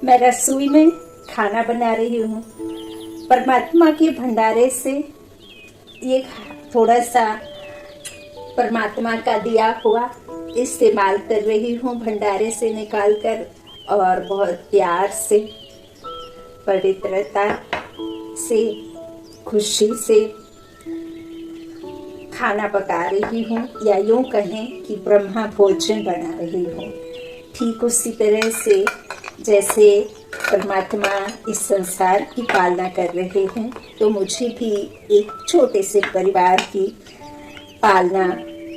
मैं रसोई में खाना बना रही हूँ। परमात्मा के भंडारे से ये थोड़ा सा परमात्मा का दिया हुआ इस्तेमाल कर रही हूँ, भंडारे से निकाल कर, और बहुत प्यार से, पवित्रता से, खुशी से खाना पका रही हूँ, या यूँ कहें कि ब्रह्मा भोजन बना रही हूँ। ठीक उसी तरह से जैसे परमात्मा इस संसार की पालना कर रहे हैं, तो मुझे भी एक छोटे से परिवार की पालना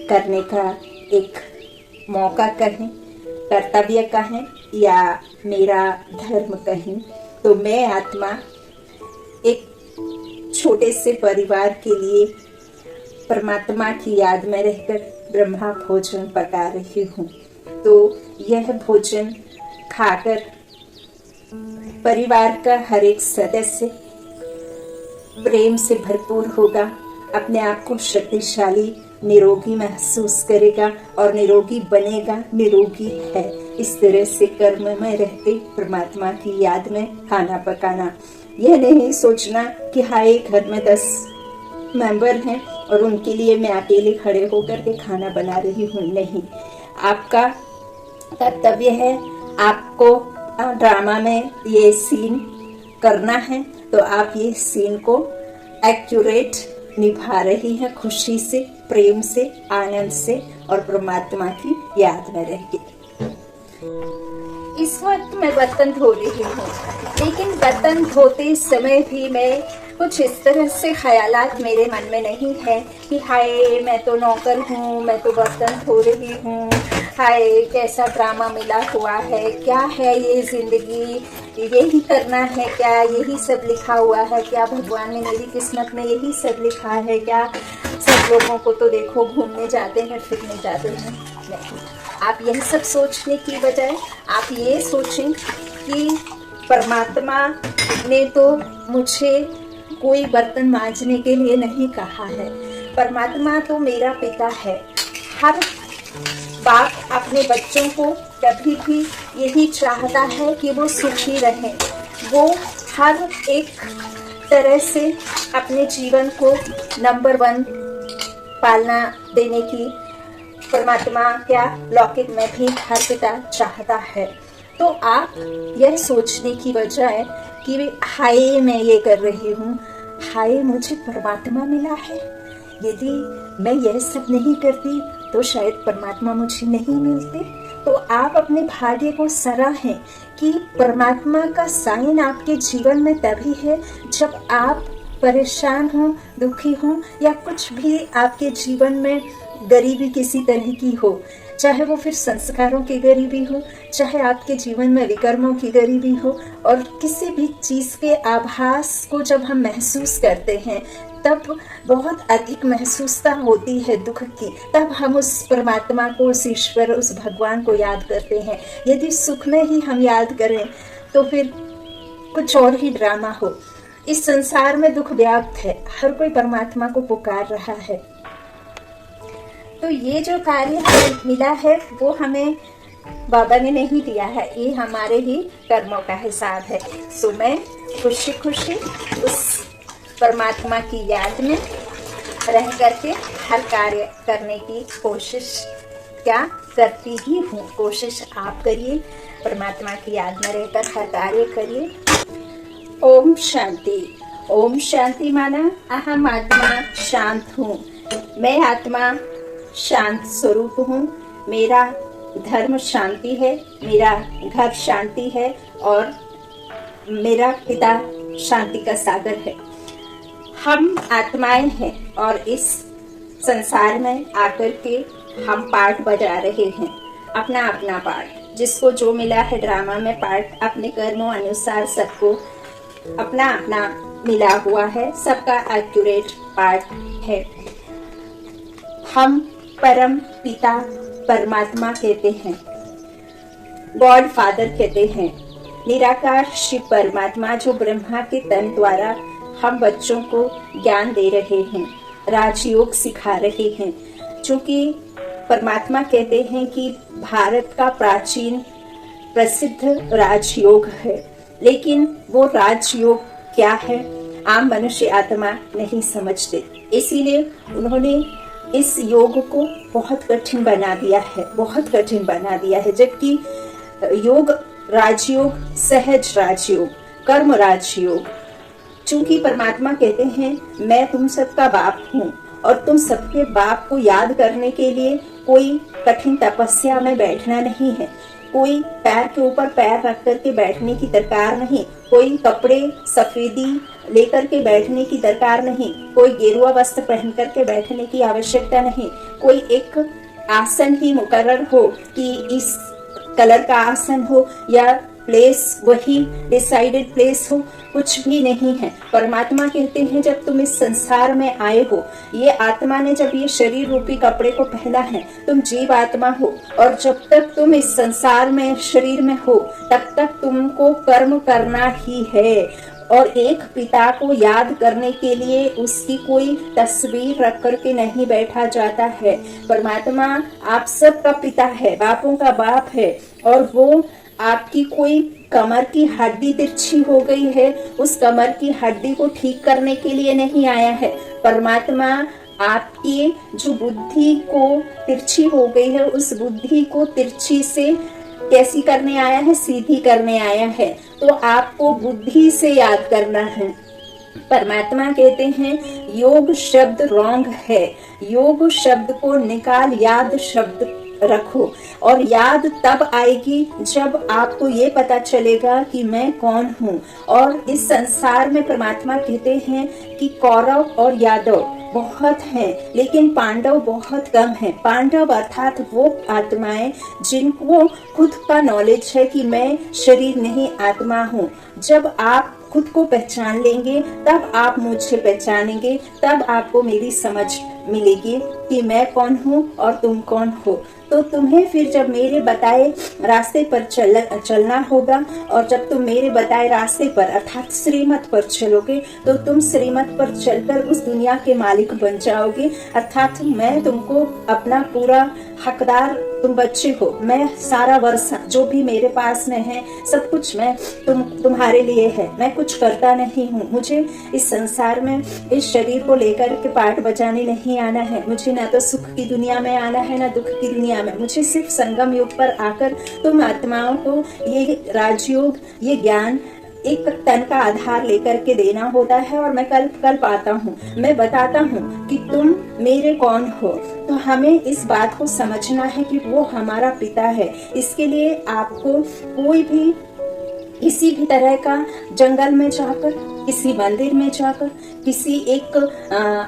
करने का एक मौका कहें, कर्तव्य कहें, या मेरा धर्म कहें, तो मैं आत्मा एक छोटे से परिवार के लिए परमात्मा की याद में रहकर ब्रह्मा भोजन पका रही हूँ। तो यह भोजन खाकर परिवार का हर एक सदस्य प्रेम से भरपूर होगा, अपने आप को शक्तिशाली, निरोगी महसूस करेगा और निरोगी बनेगा, निरोगी है। इस तरह से कर्म में रहते परमात्मा की याद में खाना पकाना। यह नहीं सोचना कि हाय घर में 10 मेंबर हैं और उनके लिए मैं अकेले खड़े होकर के खाना बना रही हूँ। नहीं, आपका कर्तव्य है, आपको ड्रामा में ये सीन करना है, तो आप ये सीन को एक्यूरेट निभा रही हैं, खुशी से, प्रेम से, आनंद से और परमात्मा की याद में रह के। इस वक्त मैं बर्तन धो रही हूँ, लेकिन बर्तन धोते समय भी मैं कुछ इस तरह से ख्यालात मेरे मन में नहीं है कि हाय मैं तो नौकर हूँ, मैं तो बर्तन धो रही हूँ, हाय कैसा ड्रामा मिला हुआ है, क्या है ये जिंदगी, यही करना है क्या, यही सब लिखा हुआ है क्या, भगवान ने मेरी किस्मत में यही सब लिखा है क्या। सब लोगों को तो देखो घूमने जाते हैं, फिरने जाते हैं। नहीं, आप यह सब सोचने की बजाय आप ये सोचें कि परमात्मा ने तो मुझे कोई बर्तन मांजने के लिए नहीं कहा है। परमात्मा तो मेरा पिता है। हर बाप अपने बच्चों को कभी भी यही चाहता है कि वो सुखी रहें। वो हर एक तरह से अपने जीवन को नंबर 1 पालना देने की परमात्मा क्या लौकिक में भी हर पिता चाहता है। तो आप यह सोचने की बजाय कि हाय मैं ये कर रही हूँ, हाय मुझे परमात्मा मिला है, यदि मैं यह सब नहीं करती तो शायद परमात्मा मुझे नहीं मिलते। तो आप अपने भाग्य को सराहें कि परमात्मा का साइन आपके जीवन में तभी है जब आप परेशान हो, दुखी हो, या कुछ भी आपके जीवन में गरीबी किसी तरह की हो, चाहे वो फिर संस्कारों की गरीबी हो, चाहे आपके जीवन में विकर्मों की गरीबी हो, और किसी भी चीज़ के आभास को जब हम महसूस करते हैं तब बहुत अधिक महसूसता होती है दुख की। तब हम उस परमात्मा को, उस ईश्वर, उस भगवान को याद करते हैं। यदि सुख में ही हम याद करें तो फिर कुछ और ही ड्रामा हो। इस संसार में दुख व्याप्त है, हर कोई परमात्मा को पुकार रहा है। तो ये जो कार्य हमें मिला है वो हमें बाबा ने नहीं दिया है, ये हमारे ही कर्मों का हिसाब है। सो मैं खुशी खुशी उस परमात्मा की याद में रह करके हर कार्य करने की कोशिश क्या करती ही हूँ। कोशिश आप करिए, परमात्मा की याद में रहकर हर कार्य करिए। ओम शांति। ओम शांति माना अहम आत्मा शांत हूँ, मैं आत्मा शांत स्वरूप हूँ, मेरा धर्म शांति है, मेरा घर शांति है और मेरा पिता शांति का सागर है। हम आत्माएं हैं और इस संसार में आकर के हम पार्ट बजा रहे हैं, अपना अपना पार्ट। जिसको जो मिला है ड्रामा में पार्ट, अपने कर्मों अनुसार सबको अपना अपना मिला हुआ है, सबका एक्यूरेट पार्ट है। हम परम पिता परमात्मा कहते हैं, गॉड फादर कहते हैं, निराकार शिव परमात्मा जो ब्रह्मा के तन द्वारा हम बच्चों को ज्ञान दे रहे हैं, राजयोग सिखा रहे हैं। चूंकि परमात्मा कहते हैं कि भारत का प्राचीन प्रसिद्ध राजयोग है, लेकिन वो राजयोग क्या है आम मनुष्य आत्मा नहीं समझते। इसीलिए उन्होंने इस योग को बहुत कठिन बना दिया है, बहुत कठिन बना दिया है। जबकि योग राजयोग, सहज राजयोग, कर्म राजयोग, चूंकि परमात्मा कहते हैं मैं तुम सबका बाप हूँ और तुम सबके बाप को याद करने के लिए कोई कठिन तपस्या में बैठना नहीं है, कोई पैर के ऊपर पैर रख करके बैठने की दरकार नहीं, कोई कपड़े सफेदी लेकर के बैठने की दरकार नहीं, कोई गेरुआ वस्त्र पहन करके बैठने की आवश्यकता नहीं, कोई एक आसन ही मुकर्रर हो कि इस कलर का आसन हो या प्लेस वही डिसाइडेड प्लेस हो, कुछ भी नहीं है। परमात्मा कहते हैं जब तुम इस संसार में आए हो, ये आत्मा ने जब ये शरीर रूपी कपड़े को पहना है, तुम जीव आत्मा हो और जब तक तुम इस संसार में शरीर में हो तब तक तुमको कर्म करना ही है। और एक पिता को याद करने के लिए उसकी कोई तस्वीर रख करके नहीं बैठा जाता है। परमात्मा आप सबका पिता है, बापों का बाप है, और वो आपकी कोई कमर की हड्डी तिरछी हो गई है, उस कमर की हड्डी को ठीक करने के लिए नहीं आया है। परमात्मा आपकी जो बुद्धि को तिरछी हो गई है, उस बुद्धि को तिरछी से कैसी करने आया है, सीधी करने आया है। तो आपको बुद्धि से याद करना है। परमात्मा कहते हैं योग शब्द रॉन्ग है, योग शब्द को निकाल, याद शब्द रखो। और याद तब आएगी जब आपको ये पता चलेगा कि मैं कौन हूँ। और इस संसार में परमात्मा कहते हैं कि कौरव और यादव बहुत हैं, लेकिन पांडव बहुत कम हैं। पांडव अर्थात वो आत्माएं जिनको खुद का नॉलेज है कि मैं शरीर नहीं आत्मा हूँ। जब आप खुद को पहचान लेंगे तब आप मुझे पहचानेंगे, तब आपको मेरी समझ मिलेगी कि मैं कौन हूँ और तुम कौन हो। तो तुम्हें फिर जब मेरे बताए रास्ते पर चलना होगा, और जब तुम मेरे बताए रास्ते पर अर्थात श्रीमत पर चलोगे तो तुम श्रीमत पर चलकर उस दुनिया के मालिक बन जाओगे। अर्थात मैं तुमको अपना पूरा हकदार, तुम बच्चे हो, मैं सारा वर्षा जो भी मेरे पास में है सब कुछ मैं तुम्हारे लिए है। मैं कुछ करता नहीं हूँ। मुझे इस संसार में इस शरीर को लेकर के पाठ बजाने नहीं आना है। मुझे ना तो सुख की दुनिया में आना है ना दुख की दुनिया में। मुझे सिर्फ संगम युग पर आकर तुम आत्माओं को ये राजयोग, ये ज्ञान एक तन का आधार लेकर के देना होता है। और मैं कल पाता हूँ, मैं बताता हूँ कि तुम मेरे कौन हो। तो हमें इस बात को समझना है कि वो हमारा पिता है। इसके लिए आपको कोई भी किसी भी तरह का जंगल में जाकर, किसी मंदिर में जाकर, किसी एक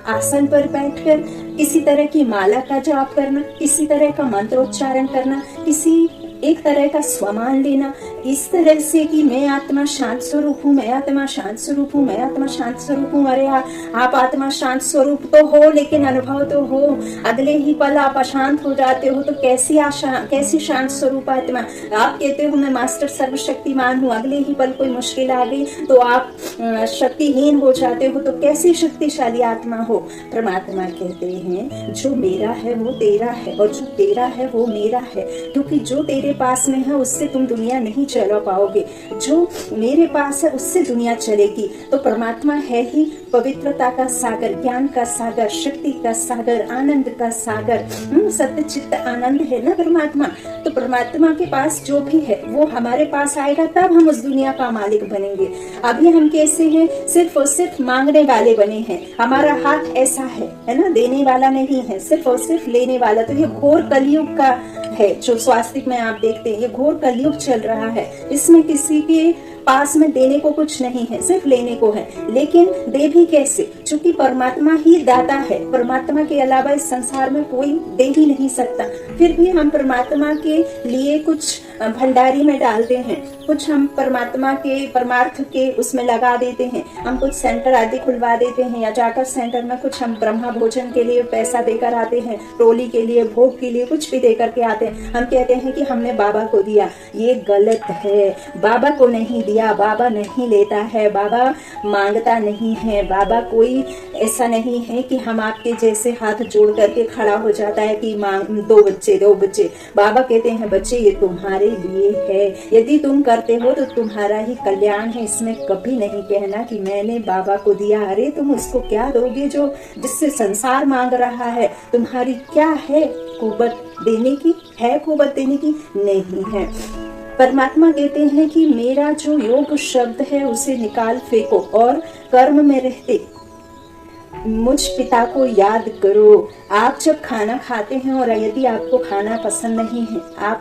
आसन पर बैठकर किसी तरह की माला का जाप करना, किसी तरह का मंत्रोच्चारण करना, किसी एक तरह का स्वमान लेना, इस तरह से कि मैं आत्मा शांत स्वरूप हूँ, मैं आत्मा शांत स्वरूप हूँ, मैं आत्मा शांत स्वरूप हूँ। अरे आप आत्मा शांत स्वरूप तो हो, लेकिन अनुभव तो हो। अगले ही पल आप अशांत हो जाते हो, तो कैसी शांत स्वरूप आत्मा। आप कहते हो मैं मास्टर सर्वशक्तिमान हूँ, अगले ही पल कोई मुश्किल आ गई तो आप शक्तिहीन हो जाते हो, तो कैसी शक्तिशाली आत्मा हो। परमात्मा कहते हैं जो मेरा है वो तेरा है, और जो तेरा है वो मेरा है। क्योंकि जो तेरे पास में है उससे तुम दुनिया नहीं चला पाओगे, जो मेरे पास है उससे दुनिया चलेगी। तो परमात्मा है ही पवित्रता का सागर, ज्ञान का सागर, शक्ति का सागर, आनंद का सागर, सत्य चित्त आनंद है ना परमात्मा। तो परमात्मा के पास जो भी है वो हमारे पास आएगा, तब हम उस दुनिया का मालिक बनेंगे। अभी हम कैसे हैं, सिर्फ और सिर्फ मांगने वाले बने हैं। हमारा हाथ ऐसा है ना, देने वाला नहीं है, सिर्फ और सिर्फ लेने वाला। तो ये घोर कलयुग का है जो स्वास्तिक में आप देखते हैं, ये घोर कलयुग चल रहा है। इसमें किसी के पास में देने को कुछ नहीं है, सिर्फ लेने को है। लेकिन दे भी कैसे, क्योंकि परमात्मा ही दाता है। परमात्मा के अलावा इस संसार में कोई दे ही नहीं सकता। फिर भी हम परमात्मा के लिए कुछ भंडारी में डालते हैं, कुछ हम परमात्मा के परमार्थ के उसमें लगा देते हैं। हम कुछ सेंटर आदि खुलवा देते हैं, या जाकर सेंटर में कुछ हम ब्रह्मा भोजन के लिए पैसा देकर आते हैं, टोली के लिए, भोग के लिए कुछ भी देकर के आते हैं। हम कहते हैं कि हमने बाबा को दिया। ये गलत है, बाबा को नहीं दिया, दिया, बाबा नहीं लेता है, बाबा मांगता नहीं है, बाबा कोई ऐसा नहीं है कि हम आपके जैसे हाथ जोड़ करके खड़ा हो जाता है कि मांग दो बच्चे। बाबा कहते हैं बच्चे ये तुम्हारे लिए है, यदि तुम करते हो तो तुम्हारा ही कल्याण है। इसमें कभी नहीं कहना कि मैंने बाबा को दिया। अरे तुम उसको क्या दोगे जो जिससे संसार मांग रहा है? तुम्हारी क्या है कुवत देने की? है कुवत देने की? नहीं है। परमात्मा कहते हैं कि मेरा जो योग शब्द है उसे निकाल फेंको और कर्म में रहते मुझ पिता को याद करो। आप जब खाना खाते हैं और यदि आपको खाना पसंद नहीं है, आप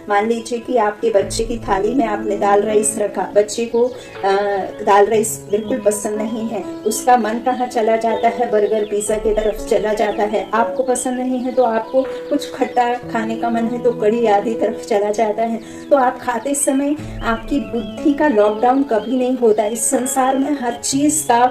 मान लीजिए कि आपके बच्चे की थाली में आपने दाल राइस रखा, बच्चे को दाल राइस बिल्कुल पसंद नहीं है, उसका मन कहाँ चला जाता है? बर्गर पिज्जा की तरफ चला जाता है। आपको पसंद नहीं है तो आपको कुछ खट्टा खाने का मन है तो कड़ी आदि तरफ चला जाता है। तो आप खाते समय आपकी बुद्धि का लॉकडाउन कभी नहीं होता। इस संसार में हर चीज का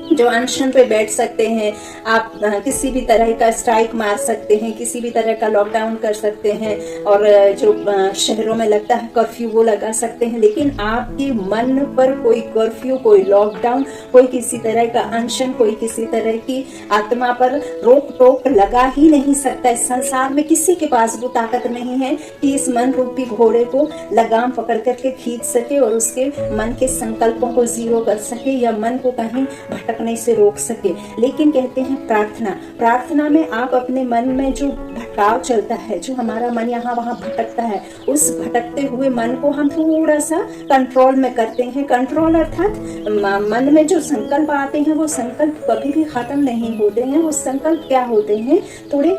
जो अनशन पे बैठ सकते हैं, आप किसी भी तरह का स्ट्राइक मार सकते हैं, किसी भी तरह का लॉकडाउन कर सकते हैं, और जो शहरों में लगता है कर्फ्यू वो लगा सकते हैं, लेकिन आपके मन पर कोई कर्फ्यू, कोई लॉकडाउन, कोई किसी तरह का अनशन, कोई किसी तरह की आत्मा पर रोक टोक लगा ही नहीं सकता। इस संसार में किसी के पास वो ताकत नहीं है कि इस मन रूपी घोड़े को लगाम पकड़ करके खींच सके और उसके मन के संकल्पों को जीरो कर सके या मन को कहीं भटकने से रोक सके। लेकिन कहते हैं प्रार्थना में आप अपने मन में जो भटकाव चलता है, जो हमारा मन यहाँ वहाँ भटकता है, उस भटकते हुए मन को हम थोड़ा सा कंट्रोल में करते हैं। कंट्रोल अर्थात मन में जो संकल्प आते हैं वो संकल्प कभी भी खत्म नहीं होते हैं। वो संकल्प क्या होते हैं? थोड़े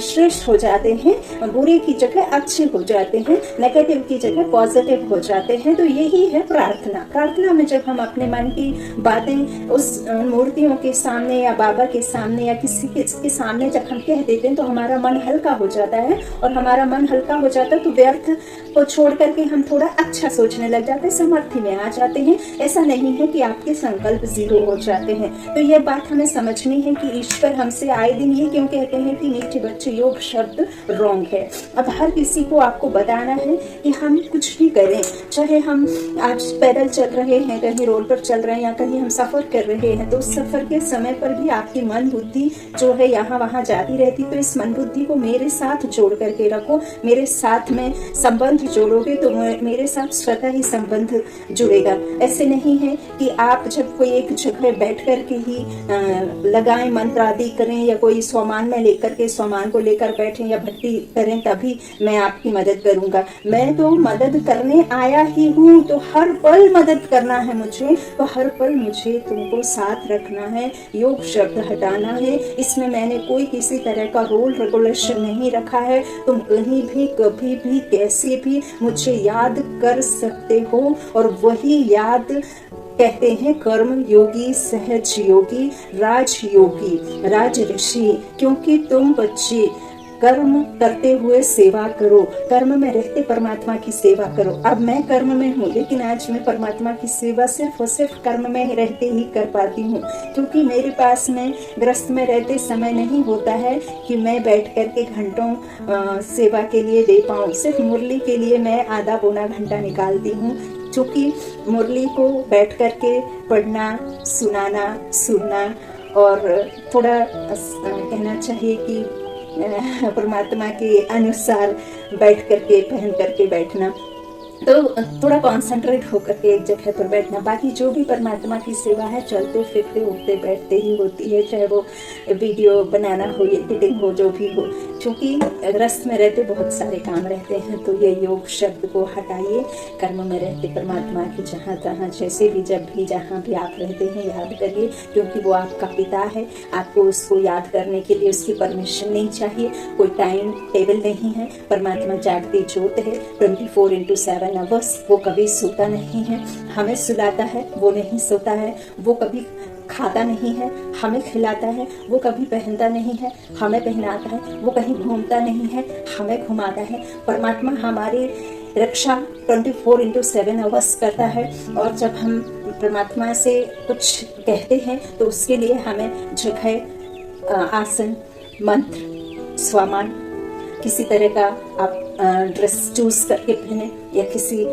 श्रेष्ठ हो जाते हैं, बुरे की जगह अच्छे हो जाते हैं, नेगेटिव की जगह पॉजिटिव हो जाते हैं। तो यही है प्रार्थना में जब हम अपने मन की बातें उस मूर्तियों के सामने या बाबा के सामने या किसी के सामने जब हम कह देते हैं तो हमारा मन हल्का हो जाता है, और हमारा मन हल्का हो जाता है तो व्यर्थ को छोड़ करके हम थोड़ा अच्छा सोचने लग जाते हैं, समर्थि में आ जाते हैं। ऐसा नहीं है कि आपके संकल्प जीरो हो जाते हैं। तो यह बात हमें समझनी है कि ईश्वर हमसे आए दिन ये क्यों कहते हैं कि मीठे बच्चे योग शब्द रॉन्ग है। अब हर किसी को आपको बताना है कि हम कुछ भी करें, चाहे हम आज पैदल चल रहे हैं, कहीं रोड पर चल रहे हैं या कहीं हम सफर कर रहे हैं, तो उस सफर के समय पर भी आपकी मन बुद्धि जो है यहाँ वहाँ जाती रहती। तो इस मन बुद्धि को मेरे साथ जोड़ करके रखो। मेरे साथ में संबंध जोड़ोगे तो मेरे साथ स्वतः ही संबंध जुड़ेगा। ऐसे नहीं है कि आप जब कोई एक जगह बैठ करके ही लगाएं, मंत्र आदि करें या कोई सामान में लेकर के सामान को लेकर बैठें या भक्ति करें तभी मैं आपकी मदद करूंगा। मैं तो मदद करने आया ही हूँ, तो हर पल मदद करना है मुझे, तो हर पल मुझे तुमको साथ रखना है, योग शब्द हटाना है। इसमें मैंने कोई किसी तरह का रूल रेगुलेशन नहीं रखा है। तुम कहीं भी कभी भी कैसे भी मुझे याद कर सकते हो, और वही याद कहते हैं कर्म योगी, सहज योगी, राज योगी, राज ऋषि। क्योंकि तुम बच्चे कर्म करते हुए सेवा करो, कर्म में रहते परमात्मा की सेवा करो। अब मैं कर्म में हूँ, लेकिन आज मैं परमात्मा की सेवा सिर्फ और सिर्फ कर्म में रहते ही कर पाती हूँ, क्योंकि मेरे पास में ग्रस्त में रहते समय नहीं होता है कि मैं बैठ करके घंटों सेवा के लिए दे पाऊँ। सिर्फ मुरली के लिए मैं आधा पौना घंटा निकालती हूँ, क्योंकि मुरली को बैठ करके पढ़ना, सुनाना, सुनना और थोड़ा कहना चाहिए कि परमात्मा के अनुसार बैठ करके पहन करके बैठना, तो थोड़ा कॉन्सेंट्रेट होकर के एक जगह पर बैठना। बाकी जो भी परमात्मा की सेवा है चलते फिरते उठते बैठते ही होती है, चाहे वो वीडियो बनाना हो, एडिटिंग हो, जो भी हो। क्योंकि ग्रस्त में रहते बहुत सारे काम रहते हैं, तो ये योग शब्द को हटाइए। कर्म में रहते परमात्मा की जहाँ तहाँ जैसे भी जब भी जहाँ भी आप रहते हैं याद करिए, क्योंकि वो आपका पिता है। आपको उसको याद करने के लिए उसकी परमिशन नहीं चाहिए, कोई टाइम टेबल नहीं है। परमात्मा जागती ज्योत है, 24/7 बस। वो कभी सोता नहीं है, हमें सुलाता है, वो नहीं सोता है। वो कभी खाता नहीं है, हमें खिलाता है। वो कभी पहनता नहीं है, हमें पहनाता है। वो कहीं घूमता नहीं है, हमें घुमाता है। परमात्मा हमारी रक्षा 24/7 अवश्य करता है। और जब हम परमात्मा से कुछ कहते हैं तो उसके लिए हमें जगह, आसन, मंत्र, स्वामान, किसी तरह का आप ड्रेस चूज करके पहने या किसी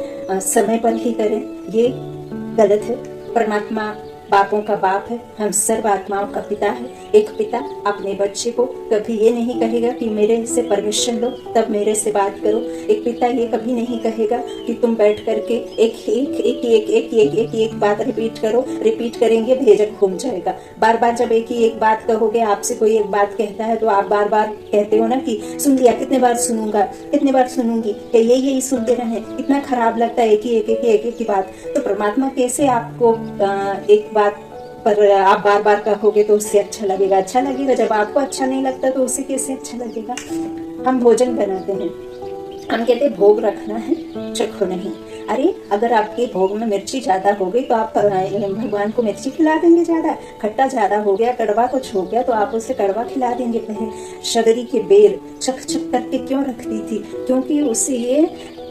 समय पर ही करें, ये गलत है। परमात्मा बापों का बाप है, हम सर्व आत्माओं का पिता है। एक पिता अपने बच्चे को कभी ये नहीं कहेगा कि मेरे से परमिशन लो तब मेरे से बात करो। एक पिता ये कभी नहीं कहेगा कि तुम बैठ करके एक बात रिपीट करेंगे भेजक घूम जाएगा। बार बार जब एक ही एक बात कहोगे, आपसे कोई एक बात कहता है तो आप बार बार कहते हो ना कि सुन लिया, कितने बार सुनूंगा, कितने बार सुनूंगी, क्या यही सुनते रहे, इतना खराब लगता है एक ही बात। तो परमात्मा कैसे आपको एक बात पर आप बार बार कहोगे तो उससे अच्छा लगेगा। जब आपको अच्छा नहीं लगता तो उसे कैसे अच्छा लगेगा। हम भोजन बनाते हैं, हम कहते भोग रखना है, चखो नहीं। अरे अगर आपके भोग में मिर्ची ज्यादा हो गई तो आप भगवान को मिर्ची खिला देंगे ज्यादा। खट्टा ज्यादा हो गया, कड़वा कुछ हो गया तो आप उसे कड़वा खिला देंगे। पहले शबरी के बेर चख करके क्यों रखती थी? क्योंकि उसे ये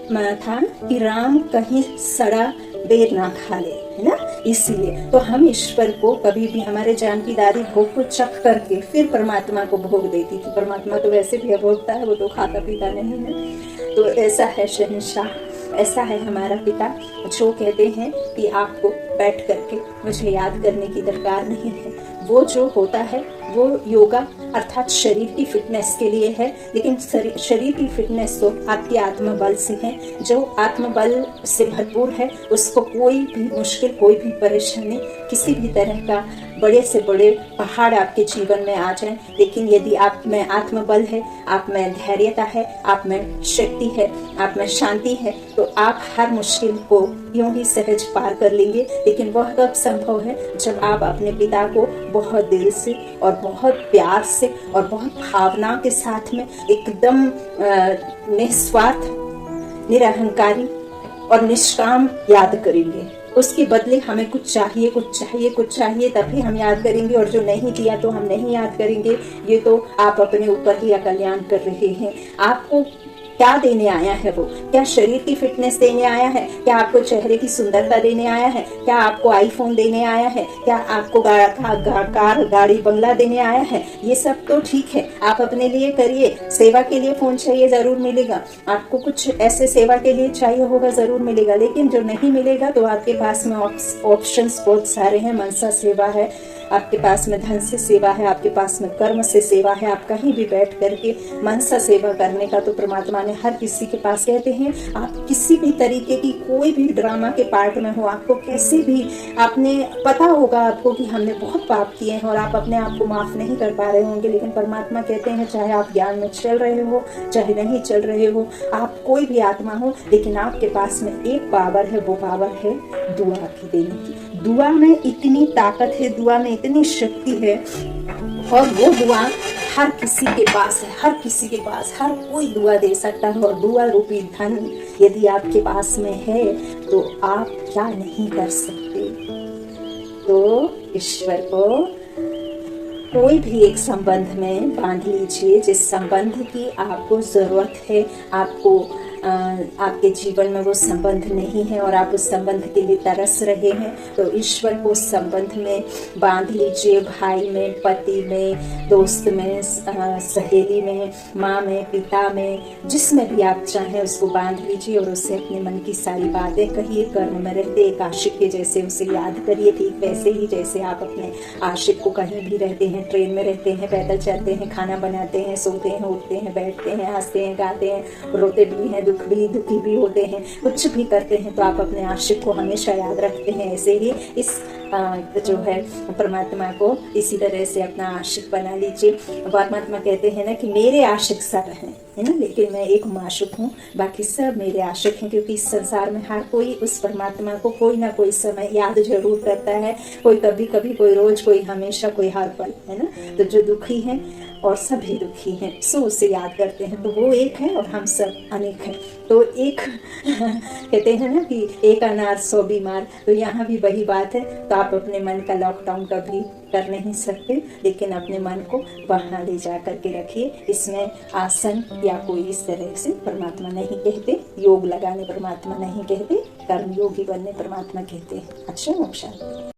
था कि राम कहीं सड़ा बेर ना खा ले, है ना। इसीलिए तो हम ईश्वर को कभी भी, हमारे जानकी दादी भोग को चख करके फिर परमात्मा को भोग देती थी। परमात्मा तो वैसे भी भोगता है, वो तो खाता पीता नहीं है। तो ऐसा है शहंशाह, ऐसा है हमारा पिता, जो कहते हैं कि आपको बैठ करके मुझे याद करने की दरकार नहीं है। वो जो होता है वो योगा अर्थात शरीर की फिटनेस के लिए है, लेकिन शरीर की फिटनेस तो आपके आत्मबल से है। जो आत्मबल से भरपूर है उसको कोई भी मुश्किल, कोई भी परेशानी, किसी भी तरह का बड़े से बड़े पहाड़ आपके जीवन में आ जाए, लेकिन यदि आप में आत्मबल है, आप में धैर्यता है, आप में शक्ति है, आप में शांति है, तो आप हर मुश्किल को यूं ही सहज पार कर लेंगे। लेकिन वह कब संभव है? जब आप अपने पिता को बहुत दिल से और बहुत प्यार से और बहुत भावना के साथ में एकदम निस्वार्थ, निरहंकारी और निष्काम याद करेंगे। उसके बदले हमें कुछ चाहिए तभी हम याद करेंगे, और जो नहीं दिया तो हम नहीं याद करेंगे। ये तो आप अपने ऊपर ही अकल्याण कर रहे हैं। आपको क्या देने आया है वो? क्या शरीर की फिटनेस देने आया है? क्या आपको चेहरे की सुंदरता देने आया है? क्या आपको आईफोन देने आया है? क्या आपको कार गाड़ी बंगला देने आया है? ये सब तो ठीक है, आप अपने लिए करिए। सेवा के लिए फोन चाहिए, जरूर मिलेगा। आपको कुछ ऐसे सेवा के लिए चाहिए होगा, जरूर मिलेगा। लेकिन जो नहीं मिलेगा तो आपके पास में ऑप्शंस बहुत सारे हैं। मनसा सेवा है, आपके पास में धन से सेवा है, आपके पास में कर्म से सेवा है। आप कहीं भी बैठ करके मनसा सेवा करने का तो परमात्मा ने हर किसी के पास, कहते हैं आप किसी भी तरीके की कोई भी ड्रामा के पार्ट में हो, आपको कैसे भी, आपने पता होगा आपको कि हमने बहुत पाप किए हैं और आप अपने आप को माफ नहीं कर पा रहे होंगे, लेकिन परमात्मा कहते हैं चाहे आप ज्ञान में चल रहे हो चाहे नहीं चल रहे हो, आप कोई भी आत्मा हो, लेकिन आपके पास में एक पावर है, वो पावर है दुआ की देने की। दुआ में इतनी ताकत है, दुआ में इतनी शक्ति है, और वो दुआ हर किसी के पास है, हर किसी के पास, हर कोई दुआ दे सकता है। और दुआ रूपी धन यदि आपके पास में है तो आप क्या नहीं कर सकते। तो ईश्वर को कोई भी एक संबंध में बांध लीजिए, जिस संबंध की आपको जरूरत है, आपको आपके जीवन में वो संबंध नहीं है और आप उस संबंध के लिए तरस रहे हैं, तो ईश्वर को उस संबंध में बांध लीजिए। भाई में, पति में, दोस्त में, सहेली में, माँ में, पिता में, जिसमें भी आप चाहें उसको बांध लीजिए और उससे अपने मन की सारी बातें कहिए। कर्म में रहते एक आशिक के जैसे उसे याद करिए, ठीक वैसे ही जैसे आप अपने आशिक को कहीं भी रहते हैं, ट्रेन में रहते हैं, पैदल चलते हैं, खाना बनाते हैं, सोते हैं, उठते हैं, बैठते हैं, हंसते हैं, गाते हैं, रोते भी हैं, दुखी भी होते हैं, कुछ भी करते हैं, तो आप अपने आशिक को हमेशा याद रखते हैं। ऐसे ही इस जो है परमात्मा को इसी तरह से अपना आशिक बना लीजिए। परमात्मा कहते हैं ना कि मेरे आशिक सब हैं, है ना, लेकिन मैं एक माशुक हूँ, बाकी सब मेरे आशिक हैं। क्योंकि इस संसार में हर कोई उस परमात्मा को कोई ना कोई समय याद जरूर करता है, कोई कभी, कोई रोज, कोई हमेशा, कोई हर पल, है ना। तो जो दुखी हैं और सभी दुखी हैं सो उसे याद करते हैं, तो वो एक है और हम सब अनेक हैं। तो एक कहते हैं ना कि एक अनार 100 बीमार, तो यहाँ भी वही बात है। तो आप अपने मन का लॉकडाउन कभी कर नहीं सकते, लेकिन अपने मन को वहाँ ले जा करके रखिए। इसमें आसन या कोई इस तरह से परमात्मा नहीं कहते, योग लगाने परमात्मा नहीं कहते, कर्म योगी बनने परमात्मा कहते हैं। अच्छा, मोक्षा।